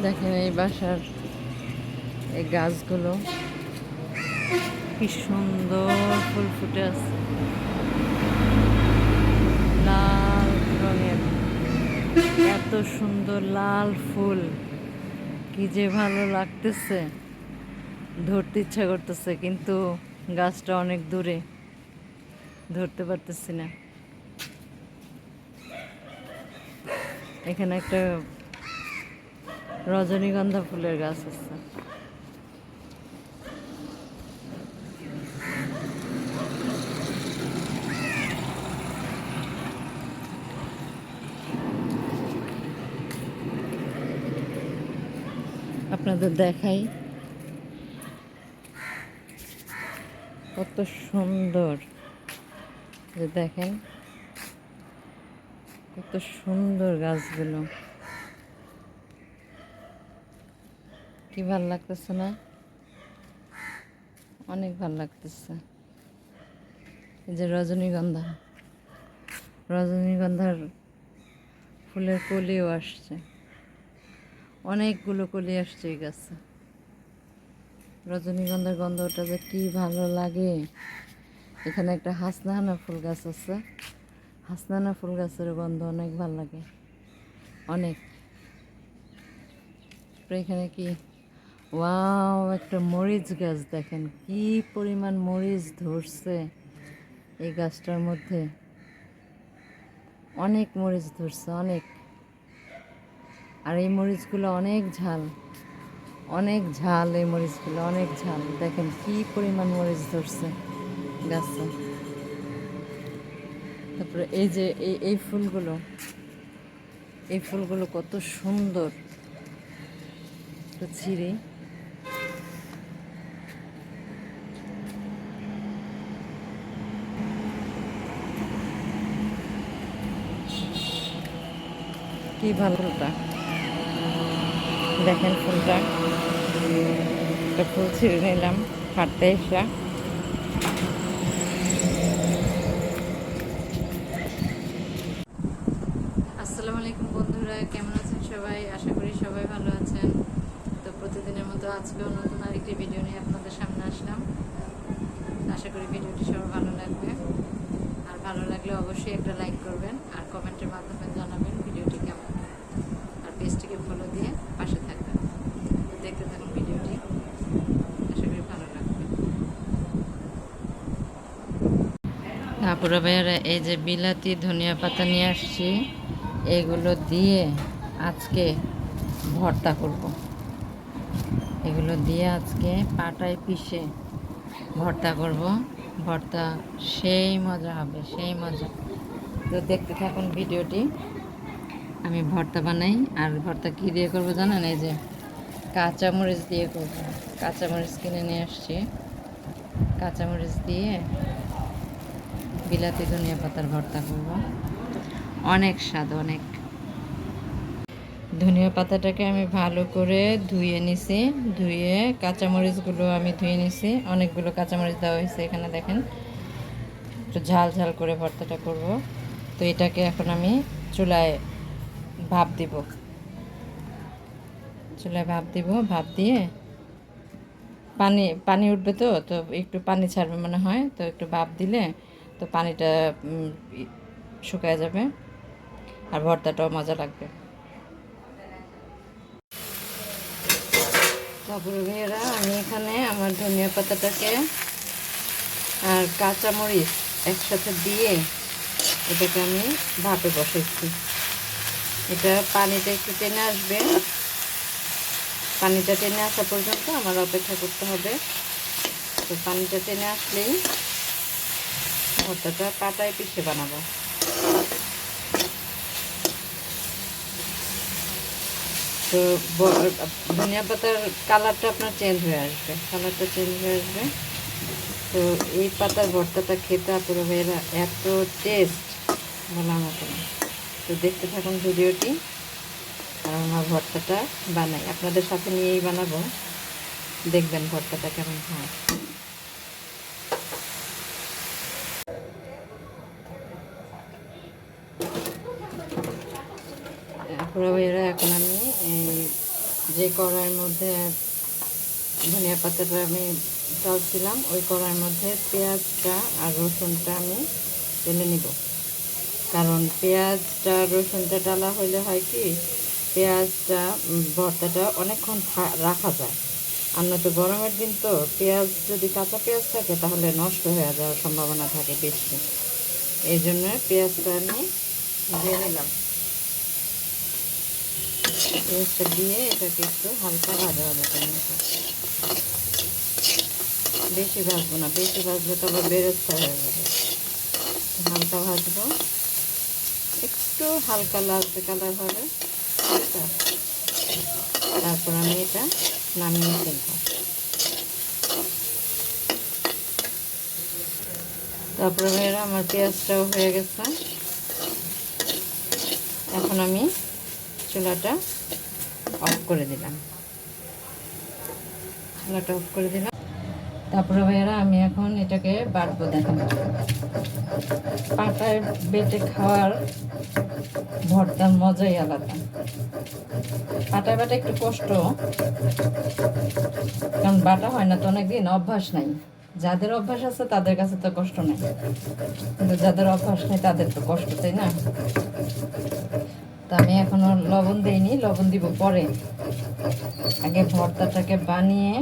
দেখেন এই বাসার এই গাছগুলো কি সুন্দর ফুল ফুটে আছে, লাল রঙের। এত সুন্দর লাল ফুল, কি যে ভালো লাগতেছে, ধরতে ইচ্ছা করতেছে, কিন্তু গাছটা অনেক দূরে, ধরতে পারতেছি না। এখানে একটা রজনীগন্ধা ফুলের গাছ আছে। আপনাদের দেখাই কত সুন্দর, যে দেখেন কত সুন্দর গাছগুলো, কি ভাল লাগতেছে না? অনেক ভাল লাগতেছে। এই যে রজনীগন্ধা, রজনীগন্ধার ফুলের কলিও আসছে, অনেকগুলো কলি আসছে এই গাছে। রজনীগন্ধার গন্ধটা যে কি ভালো লাগে। এখানে একটা হাসনাহানা ফুল গাছ আছে, হাসনাহানা ফুল গাছের গন্ধ অনেক ভালো লাগে, অনেক। এখানে কি ওয়াও, একটা মরিচ গাছ, দেখেন কি পরিমাণ মরিচ ধরছে এই গাছটার মধ্যে, অনেক মরিচ ধরছে, অনেক। আর এই মরিচগুলো অনেক ঝাল, অনেক ঝাল, এই মরিচগুলো অনেক ঝাল। দেখেন কি পরিমাণ মরিচ ধরছে গাছে। তারপরে এই যে এই ফুলগুলো, এই ফুলগুলো কত সুন্দর, তো ছিঁড়ে কি ভালো ফুলটা, দেখেন ফুলটা, একটা ফুল ছিঁড়ে নিলাম হাঁটতে এসে। আসসালামু আলাইকুম বন্ধুরা, কেমন আছেন সবাই? আশা করি সবাই ভালো আছেন। তো প্রতিদিনের মতো আজকেও নতুন আরেকটি ভিডিও নিয়ে আপনাদের সামনে আসলাম। আশা করি ভিডিওটি সবার ভালো লাগবে, আর ভালো লাগলে অবশ্যই একটা লাইক করবেন, আর কমেন্টের মাধ্যমে জানাবেন ভিডিওটি কেমন, আর পেজটিকে ফলো দিয়ে পাশে থাকবেন। তো দেখতে থাকুন ভিডিওটি, আশা করি ভালো লাগবে। তারপরে ভাইয়ারা এই যে বিলাতি ধনিয়া পাতা নিয়ে আসছি, এগুলো দিয়ে আজকে ভর্তা করব। এগুলো দিয়ে আজকে পাটায় পিষে ভর্তা করব। ভর্তা সেই মজা হবে, সেই মজা। তো দেখতে থাকুন ভিডিওটি, আমি ভর্তা বানাই। আর ভর্তা কী দিয়ে করবো জানেন? এই যে কাঁচামরিচ দিয়ে করব। কাঁচামরিচ কিনে নিয়ে আসছি, কাঁচামরিচ দিয়ে বিলাতি ধনিয়া পাতার ভর্তা করব। অনেক স্বাদ, অনেক। ধনিয়া পাতাটাকে আমি ভালো করে ধুয়ে নিছি, ধুয়ে কাঁচামরিচগুলো আমি ধুয়ে নিছি। অনেকগুলো কাঁচামরিচ দেওয়া হয়েছে এখানে, দেখেন। একটু ঝাল ঝাল করে ভর্তাটা করব। তো এটাকে এখন আমি চুলায় ভাপ দিব, চুলায় ভাপ দিব। ভাপ দিয়ে পানি পানি উঠবে, তো তো একটু পানি ছাড়বে মনে হয়। তো একটু ভাপ দিলে তো পানিটা শুকায় যাবে, আর ভর্তাটাও মজা লাগবে। তারপরে ভাইয়েরা আমি এখানে আমার ধনিয়া পাতাটাকে আর কাঁচামরিচ একসাথে দিয়ে এটাকে আমি ভাপে বসাচ্ছি। এটা পানিটা একটু টেনে আসবে, পানিটা টেনে আসা পর্যন্ত আমার অপেক্ষা করতে হবে। তো পানিটা টেনে আসলেই ভর্তাটা পাটায় পিষে বানাবো। তো ধনিয়া পাতার কালারটা আপনার চেঞ্জ হয়ে আসবে, কালারটা চেঞ্জ হয়ে আসবে। তো এই পাতার ভর্তাটা খেতে পুরো ভাইয়েরা এত টেস্ট বলার মতো না। তো দেখতে থাকুন ভিডিওটি, আর আমার ভর্তাটা বানাই, আপনাদের সাথে নিয়েই বানাবো। দেখবেন ভর্তাটা কেমন হয়। পুরো ভাইয়েরা এখন আমি এই যে কড়াইয়ের মধ্যে ধনিয়া পাতাটা আমি ডালছিলাম, ওই কড়াইয়ের মধ্যে পেঁয়াজটা আর রসুনটা আমি ঢেলে নিব। কারণ পেঁয়াজটা রসুনটা ডালা হইলে হয় কি, পেঁয়াজটা ভর্তাটা অনেকক্ষণ রাখা যায়। আর নয়তো গরমের দিন তো পেঁয়াজ যদি কাঁচা পেঁয়াজ থাকে তাহলে নষ্ট হয়ে যাওয়ার সম্ভাবনা থাকে বেশি। এই জন্য পেঁয়াজটা আমি দিয়ে নিলাম। পেঁয়াজটা দিয়ে এটাকে একটু হালকা ভাজা ভাজা করে নেব। বেশি ভাজবো না, বেশি ভাজলে তো আবার বেরেস্তা হয়ে যাবে। হালকা ভাজবো, একটু হালকা লালচে কালার হবে। তারপর আমি এটা নামিয়ে ফেলবো। তারপরে মেয়েরা আমার পেঁয়াজটাও হয়ে গেছে। এখন আমি চুলাটা অফ করে দিলাম। চুলাটা অফ করে দিলাম। তারপরে ভাইয়েরা আমি এখন এটাকে বাটবো। দেখেন, পাটায় বেটে খাওয়ার ভর্তার মজাই আলাদা। পাটায় বাটা একটু কষ্ট, কারণ বাটা হয় না তো অনেকদিন, অভ্যাস নাই। যাদের অভ্যাস আছে তাদের কাছে তো কষ্ট নেই, কিন্তু যাদের অভ্যাস নেই তাদের তো কষ্ট, তাই না? তা আমি এখনো লবণ দিইনি, লবণ দিব পরে। আগে ভর্তাটাকে বানিয়ে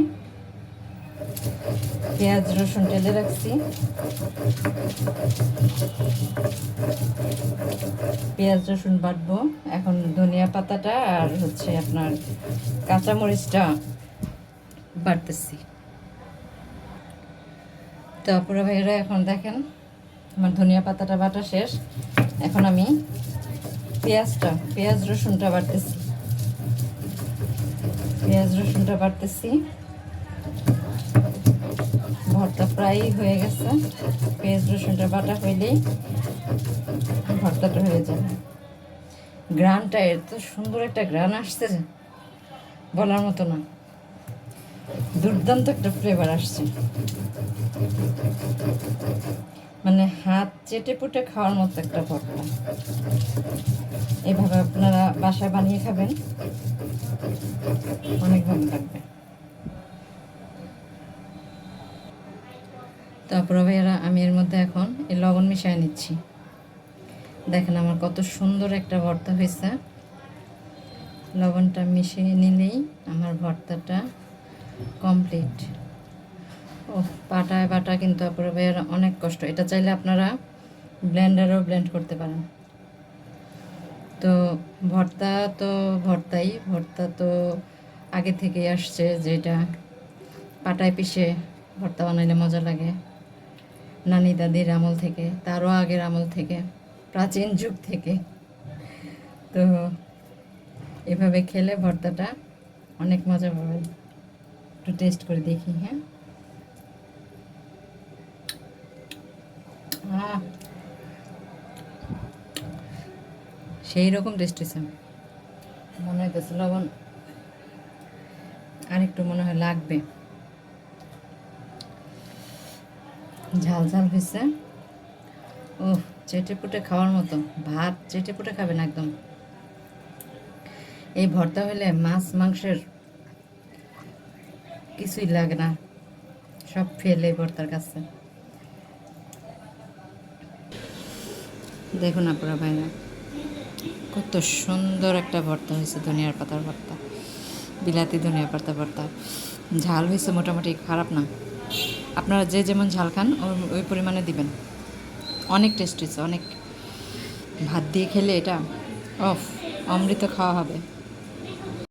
পেঁয়াজ রসুন টেলে রাখছি। পেঁয়াজ রসুন বাটবো এখন। ধনিয়া পাতাটা আর হচ্ছে আপনার কাঁচামরিচটা বাটতেছি। তারপরে ভাইয়েরা এখন দেখেন আমার ধনিয়া পাতাটা বাটা শেষ। এখন আমি পেঁয়াজ রসুনটা বাটতেছি। ভর্তা প্রায় হয়ে গেছে। পেঁয়াজ রসুনটা বাটা হইলেই ভর্তাটা হয়ে যাবে। গ্রানটা এত সুন্দর একটা গ্রান আসছে, বলার মতো না। দুর্দান্ত একটা ফ্লেভার আসছে, মানে হাত চেটে পুটে খাওয়ার মতো একটা ভর্তা। এভাবে আপনারা বাসায় বানিয়ে খাবেন, অনেক ভালো লাগবে। তারপরে ভাইয়ারা আমি এর মধ্যে এখন এই লবণ মিশিয়ে নিচ্ছি। দেখেন আমার কত সুন্দর একটা ভর্তা হয়েছে। লবণটা মিশিয়ে নিলেই আমার ভর্তাটা কমপ্লিট। ও পাটায় বাটা কিন্তু তারপরে ভাইয়ারা অনেক কষ্ট। এটা চাইলে আপনারা ব্লেন্ডারও ব্লেন্ড করতে পারেন। তো ভর্তা তো ভর্তা তো আগে থেকেই আসছে, যেটা পাটায় পিষে ভর্তা বানাইলে মজা লাগে। নানি দাদির আমল থেকে, তারও আগের আমল থেকে, প্রাচীন যুগ থেকে। তো এভাবে খেলে ভর্তাটা অনেক মজা পাবে। একটু টেস্ট করে দেখি। হ্যাঁ, সেই রকম টেস্ট হয়েছে। মনে হইতেছে লবণ আরেকটু মনে হয় লাগবে। ঝাল ঝাল হয়েছে। ও চেটে পুটে খাওয়ার মতো, ভাত চেটে পুটে খাবেন একদম। এই ভর্তা হলে মাছ মাংসের কিছুই লাগে না, সব ফেলে এই ভর্তার কাছে। দেখুন আপনারা ভাইরা, কত সুন্দর একটা ভর্তা হয়েছে। ধনিয়ার পাতার ভর্তা, বিলাতি ধনিয়া পাতা ভর্তা। ঝাল হয়েছে মোটামুটি, খারাপ না। আপনারা যে যেমন ঝাল খান ওই পরিমাণে দিবেন। অনেক টেস্ট হয়েছে, অনেক। ভাত দিয়ে খেলে এটা অমৃত খাওয়া হবে।